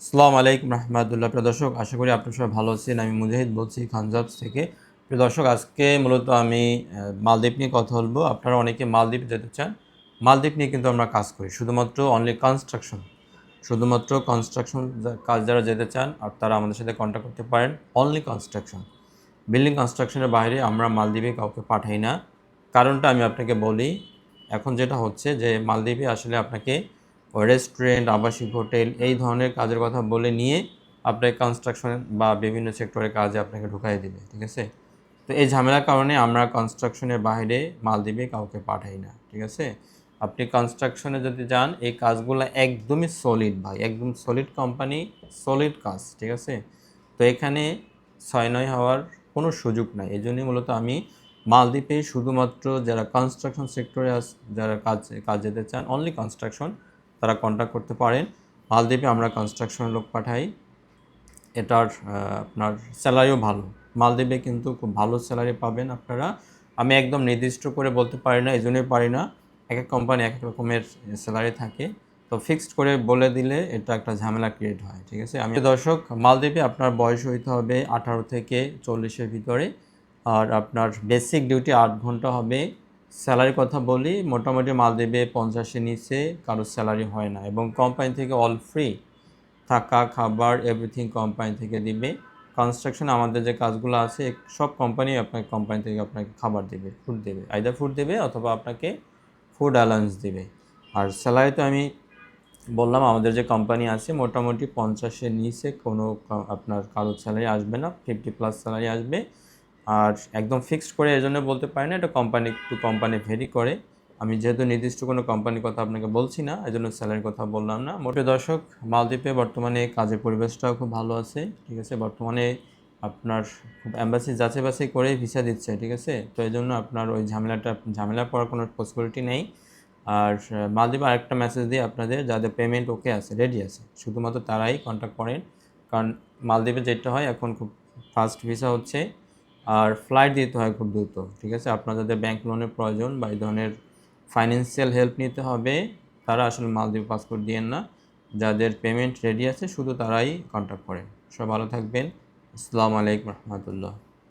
আসসালামু আলাইকুম রহমতুল্লাহ। প্রিয় দর্শক, আশা করি আপনার সবাই ভালো আছেন। আমি মুজাহিদ বলছি খানজাবস থেকে। প্রিয় দর্শক, আজকে মূলত আমি মালদ্বীপ নিয়ে কথা বলবো। আপনারা অনেকে মালদ্বীপ যেতে চান। মালদ্বীপ নিয়ে কিন্তু আমরা কাজ করি, শুধুমাত্র অনলি কনস্ট্রাকশন। শুধুমাত্র কনস্ট্রাকশন কাজ যারা যেতে চান আর তারা আমাদের সাথে কন্ট্যাক্ট করতে পারেন। অনলি কনস্ট্রাকশন, বিল্ডিং কনস্ট্রাকশনের বাইরে আমরা মালদ্বীপে কাউকে পাঠাই না। কারণটা আমি আপনাকে বলি। এখন যেটা হচ্ছে যে মালদ্বীপে আসলে আপনাকে রেস্টুরেন্ট, আবাসিক হোটেল এই ধরনের কাজের কথা বলে নিয়ে আপনাকে কনস্ট্রাকশন বা বিভিন্ন সেক্টরের কাজে আপনাকে ঢুকাই দিবে, ঠিক আছে? তো এই ঝামেলার কারণে আমরা কনস্ট্রাকশনের বাইরে মালদ্বীপে কাউকে পাঠাই না, ঠিক আছে? আপনি কনস্ট্রাকশনে যদি যান, এই কাজগুলো একদমই সলিড ভাই, একদম সলিড কোম্পানি, সলিড কাজ, ঠিক আছে? তো এখানে ৬-৯ হওয়ার কোনো সুযোগ নাই। এই জন্যই মূলত আমি মালদ্বীপে শুধুমাত্র যারা কনস্ট্রাকশন সেক্টরে যারা কাজ যেতে চান, অনলি কনস্ট্রাকশন, তারা কন্ট্যাক্ট করতে পারেন। মালদ্বীপে আমরা কনস্ট্রাকশনের লোক পাঠাই। এটার আপনার স্যালারিও ভালো। মালদ্বীপে কিন্তু খুব ভালো স্যালারি পাবেন আপনারা। আমি একদম নির্দিষ্ট করে বলতে পারি না, এই জন্যই পারি না। এক এক কোম্পানি এক এক রকমের স্যালারি থাকে। তো ফিক্সড করে বলে দিলে এটা একটা ঝামেলা ক্রিয়েট হয়, ঠিক আছে? আমি দর্শক, মালদ্বীপে আপনার বয়স হইতে হবে 18 থেকে 40-এর ভিতরে। আর আপনার বেসিক ডিউটি 8 ঘন্টা হবে। স্যালারির কথা বলি, মোটামুটি মালদ্বীপে 50-এর নিচে কারো স্যালারি হয় না, এবং কোম্পানি থেকে অল ফ্রি থাকা, খাবার, এভরিথিং কোম্পানি থেকে দিবে। কনস্ট্রাকশন আমাদের যে কাজগুলো আছে সব কোম্পানি আপনাকে কোম্পানি থেকে আপনাকে খাবার দেবে, ফুড দেবে, আইদার ফুড দেবে অথবা আপনাকে ফুড অ্যালাউন্স দেবে। আর স্যালারি তো আমি বললাম, আমাদের যে কোম্পানি আছে মোটামুটি 50-এর নিচে কোনো আপনার কারো স্যালারি আসবে না, 50+ স্যালারি আসবে। আর একদম ফিক্সড করে এই জন্য বলতে পারি না, এটা কোম্পানি টু কোম্পানি ভেরি করে। আমি যেহেতু নির্দিষ্ট কোনো কোম্পানির কথা আপনাকে বলছি না, এই জন্য স্যালারির কথা বললাম না। মোটে দর্শক, মালদ্বীপে বর্তমানে কাজের পরিবেশটাও খুব ভালো আছে, ঠিক আছে? বর্তমানে আপনার খুব অ্যাম্বাসি যাচাই বাছাই করে ভিসা দিচ্ছে, ঠিক আছে? তো এই জন্য আপনার ওই ঝামেলা পড়ার কোনো পসিবিলিটি নেই। আর মালদ্বীপে আরেকটা মেসেজ দিই আপনাদের, যাদের পেমেন্ট ওকে আছে, রেডি আছে, শুধুমাত্র তারাই কন্ট্যাক্ট করেন। কারণ মালদ্বীপে যেটা হয় এখন, খুব ফাস্ট ভিসা হচ্ছে, আর ফ্লাইট দিতে হয় খুব দ্রুত, ঠিক আছে? আপনার যাদের ব্যাংক লোনের প্রয়োজন বা এই ধরনের ফাইন্যান্সিয়াল হেল্প নিতে হবে, তারা আসলে মালদ্বীপ পাসপোর্ট দিয়েন না। যাদের পেমেন্ট রেডি আছে শুধু তারাই কন্ট্যাক্ট করেন। সব ভালো থাকবেন। আসসালামু আলাইকুম রহমতুল্লাহ।